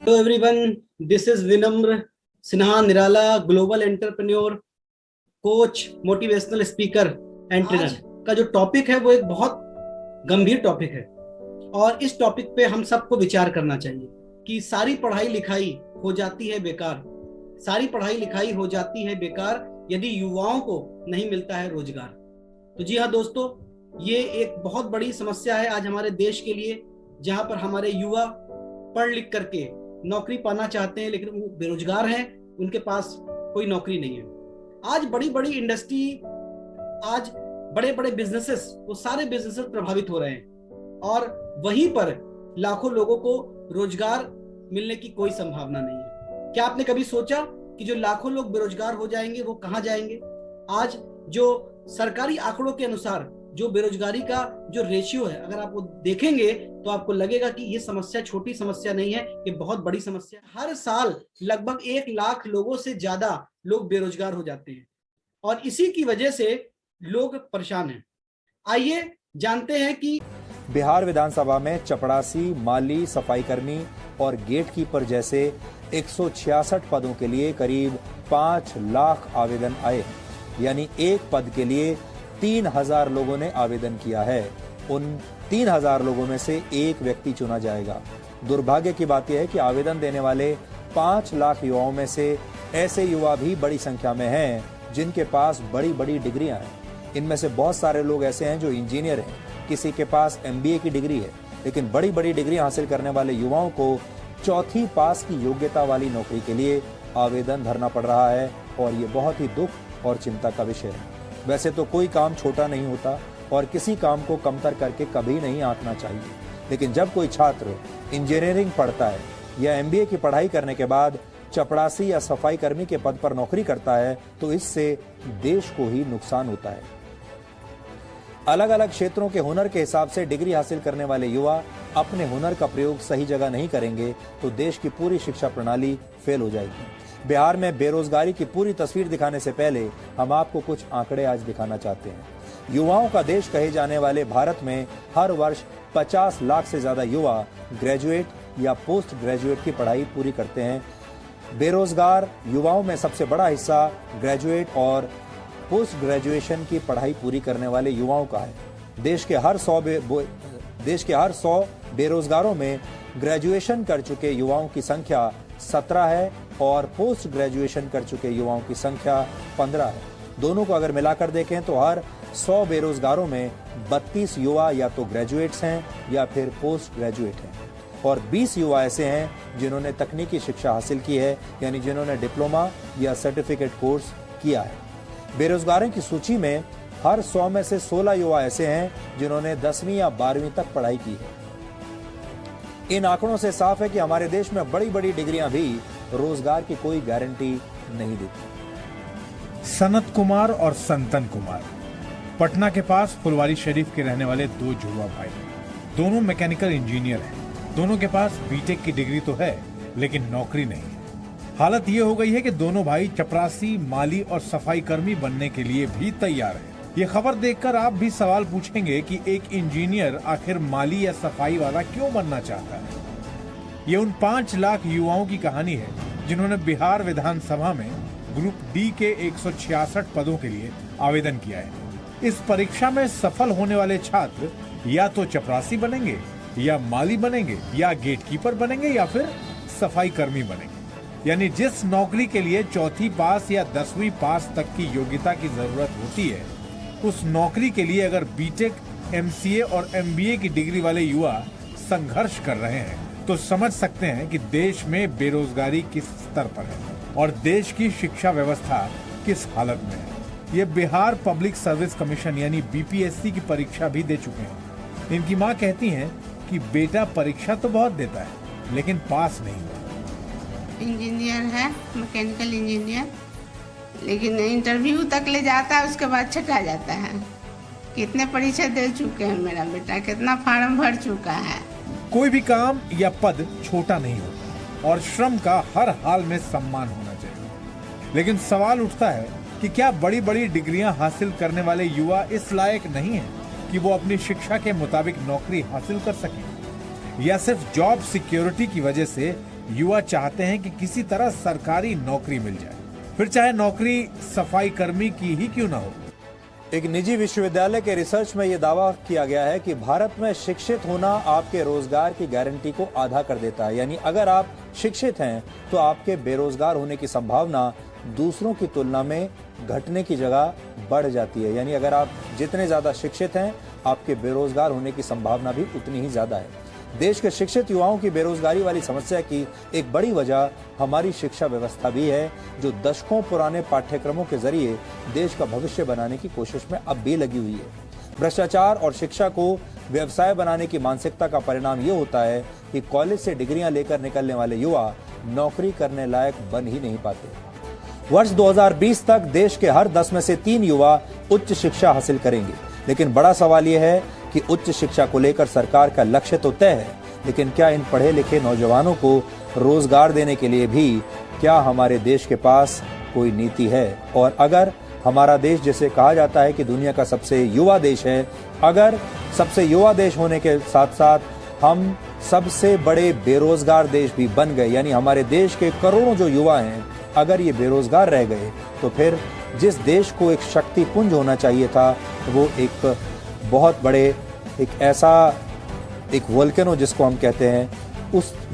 Hello everyone, this is Vinamra Sinha Nirala, global entrepreneur, coach, motivational speaker and trainer. का जो topic है वो एक बहुत गंभीर टॉपिक है और इस टॉपिक पे हम सबको विचार करना चाहिए कि सारी पढ़ाई लिखाई हो जाती है बेकार। सारी पढ़ाई लिखाई हो जाती है बेकार यदि युवाओं को नहीं मिलता है रोजगार। तो जी हाँ दोस्तों, ये एक बहुत बड़ी समस्या है आज हमारे देश के लिए, जहां पर हमारे युवा पढ़ लिख करके नौकरी पाना चाहते हैं लेकिन वो बेरोजगार हैं, उनके पास कोई नौकरी नहीं है। आज बड़ी बड़ी इंडस्ट्री, आज बड़े बड़े बिजनेसेस, वो सारे बिजनेसेस प्रभावित हो रहे हैं और वहीं पर लाखों लोगों को रोजगार मिलने की कोई संभावना नहीं है। क्या आपने कभी सोचा कि जो लाखों लोग बेरोजगार हो जाएंगे वो कहाँ जाएंगे? आज जो सरकारी आंकड़ों के अनुसार जो बेरोजगारी का जो रेशियो है, अगर आप वो देखेंगे तो आपको लगेगा कि ये समस्या छोटी समस्या नहीं है, ये बहुत बड़ी समस्या है। हर साल लगभग 1 लाख लोगों से ज्यादा लोग बेरोजगार हो जाते हैं और इसी की वजह से लोग परेशान हैं। आइए जानते हैं कि बिहार विधानसभा में चपड़ासी, माली, सफाईकर्मी और गेटकीपर जैसे 166 पदों के लिए करीब 5 लाख आवेदन आए हैं। यानी एक पद के लिए 3000 लोगों ने आवेदन किया है। उन 3000 लोगों में से एक व्यक्ति चुना जाएगा। दुर्भाग्य की बात यह है कि आवेदन देने वाले 5 लाख युवाओं में से ऐसे युवा भी बड़ी संख्या में हैं जिनके पास बड़ी बड़ी डिग्रियां हैं। इनमें से बहुत सारे लोग ऐसे हैं जो इंजीनियर हैं, किसी के पास MBA की डिग्री है, लेकिन बड़ी बड़ी डिग्री हासिल करने वाले युवाओं को 4th पास की योग्यता वाली नौकरी के लिए आवेदन भरना पड़ रहा है और ये बहुत ही दुख और चिंता का विषय है। वैसे तो कोई काम छोटा नहीं होता और किसी काम को कमतर करके कभी नहीं आंकना चाहिए, लेकिन जब कोई छात्र इंजीनियरिंग पढ़ता है या MBA की पढ़ाई करने के बाद चपड़ासी या सफाई कर्मी के पद पर नौकरी करता है तो इससे देश को ही नुकसान होता है। अलग अलग क्षेत्रों के हुनर के हिसाब से डिग्री हासिल करने वाले युवा अपने हुनर का प्रयोग सही जगह नहीं करेंगे तो देश की पूरी शिक्षा प्रणाली फेल हो जाएगी। बिहार में बेरोजगारी की पूरी तस्वीर दिखाने से पहले हम आपको कुछ आंकड़े आज दिखाना चाहते हैं। युवाओं का देश कहे जाने वाले भारत में हर वर्ष 50 लाख से ज्यादा युवा ग्रेजुएट या पोस्ट ग्रेजुएट की पढ़ाई पूरी करते हैं। बेरोजगार युवाओं में सबसे बड़ा हिस्सा ग्रेजुएट और पोस्ट ग्रेजुएशन की पढ़ाई पूरी करने वाले युवाओं का है। देश के हर 100 बेरोजगारों में ग्रेजुएशन कर चुके युवाओं की संख्या 17 है और पोस्ट ग्रेजुएशन कर चुके युवाओं की संख्या 15 है। दोनों को अगर मिलाकर देखें तो हर 100 बेरोजगारों में 32 युवा या तो ग्रेजुएट्स हैं या फिर पोस्ट ग्रेजुएट हैं और 20 युवा ऐसे हैं जिन्होंने तकनीकी शिक्षा हासिल की है, यानी जिन्होंने डिप्लोमा या सर्टिफिकेट कोर्स किया है। बेरोजगारों की सूची में हर 100 में से 16 युवा ऐसे हैं जिन्होंने 10वीं या 12वीं तक पढ़ाई की है। इन आंकड़ों से साफ है कि हमारे देश में बड़ी बड़ी डिग्रियां भी रोजगार की कोई गारंटी नहीं देती। सनत कुमार और संतन कुमार पटना के पास फुलवारी शरीफ के रहने वाले 2 जुड़वा भाई, दोनों मैकेनिकल इंजीनियर हैं। दोनों के पास बीटेक की डिग्री तो है लेकिन नौकरी नहीं है। हालत ये हो गई है कि दोनों भाई चपरासी, माली और सफाई कर्मी बनने के लिए भी तैयार हैं। ये खबर देखकर आप भी सवाल पूछेंगे कि एक इंजीनियर आखिर माली या सफाई वाला क्यों बनना चाहता है। ये उन 5 लाख युवाओं की कहानी है जिन्होंने बिहार विधानसभा में ग्रुप D के 166 पदों के लिए आवेदन किया है। इस परीक्षा में सफल होने वाले छात्र या तो चपरासी बनेंगे या माली बनेंगे या गेटकीपर बनेंगे या फिर सफाई कर्मी बनेंगे। यानी जिस नौकरी के लिए 4th पास या 10वीं पास तक की योग्यता की जरूरत होती है, उस नौकरी के लिए अगर बीटेक, MCA और MBA की डिग्री वाले युवा संघर्ष कर रहे हैं तो समझ सकते हैं कि देश में बेरोजगारी किस स्तर पर है और देश की शिक्षा व्यवस्था किस हालत में है। ये बिहार पब्लिक सर्विस कमीशन यानी BPSC की परीक्षा भी दे चुके हैं। इनकी मां कहती हैं कि बेटा परीक्षा तो बहुत देता है लेकिन पास नहीं हुआ। इंजीनियर है, मैकेनिकल इंजीनियर, लेकिन इंटरव्यू तक ले जाता है, उसके बाद छटा जाता है। कितने परीक्षा दे चुके हैं मेरा बेटा, कितना फार्म भर चुका है। कोई भी काम या पद छोटा नहीं होता और श्रम का हर हाल में सम्मान होना चाहिए, लेकिन सवाल उठता है कि क्या बड़ी बड़ी डिग्रियां हासिल करने वाले युवा इस लायक नहीं है कि वो अपनी शिक्षा के मुताबिक नौकरी हासिल कर सकें, या सिर्फ जॉब सिक्योरिटी की वजह से युवा चाहते हैं कि किसी तरह सरकारी नौकरी मिल जाए, फिर चाहे नौकरी सफाई कर्मी की ही क्यों ना हो। एक निजी विश्वविद्यालय के रिसर्च में यह दावा किया गया है कि भारत में शिक्षित होना आपके रोजगार की गारंटी को आधा कर देता है। यानी अगर आप शिक्षित हैं तो आपके बेरोजगार होने की संभावना दूसरों की तुलना में घटने की जगह बढ़ जाती है। यानी अगर आप जितने ज्यादा शिक्षित हैं, आपके बेरोजगार होने की संभावना भी उतनी ही ज्यादा है। देश के शिक्षित युवाओं की बेरोजगारी वाली समस्या की एक बड़ी वजह हमारी शिक्षा व्यवस्था भी है, जो दशकों पुराने पाठ्यक्रमों के जरिए देश का भविष्य बनाने की कोशिश में अब भी लगी हुई है। भ्रष्टाचार और शिक्षा को व्यवसाय बनाने की मानसिकता का परिणाम ये होता है कि कॉलेज से डिग्रियां लेकर निकलने वाले युवा नौकरी करने लायक बन ही नहीं पाते। वर्ष 2020 तक देश के हर 10 में से 3 युवा उच्च शिक्षा हासिल करेंगे। लेकिन बड़ा सवाल यह है कि उच्च शिक्षा को लेकर सरकार का लक्ष्य तो तय है, लेकिन क्या इन पढ़े लिखे नौजवानों को रोजगार देने के लिए भी क्या हमारे देश के पास कोई नीति है? और अगर हमारा देश, जिसे कहा जाता है कि दुनिया का सबसे युवा देश है, अगर सबसे युवा देश होने के साथ साथ हम सबसे बड़े बेरोजगार देश भी बन गए, यानी हमारे देश के करोड़ों जो युवा हैं अगर ये बेरोजगार रह गए, तो फिर जिस देश को एक शक्तिपुंज होना चाहिए था, वो एक बहुत बड़े एक ऐसा एक वोल्केनो जिसको हम कहते हैं,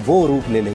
वो रूप ले लेगा।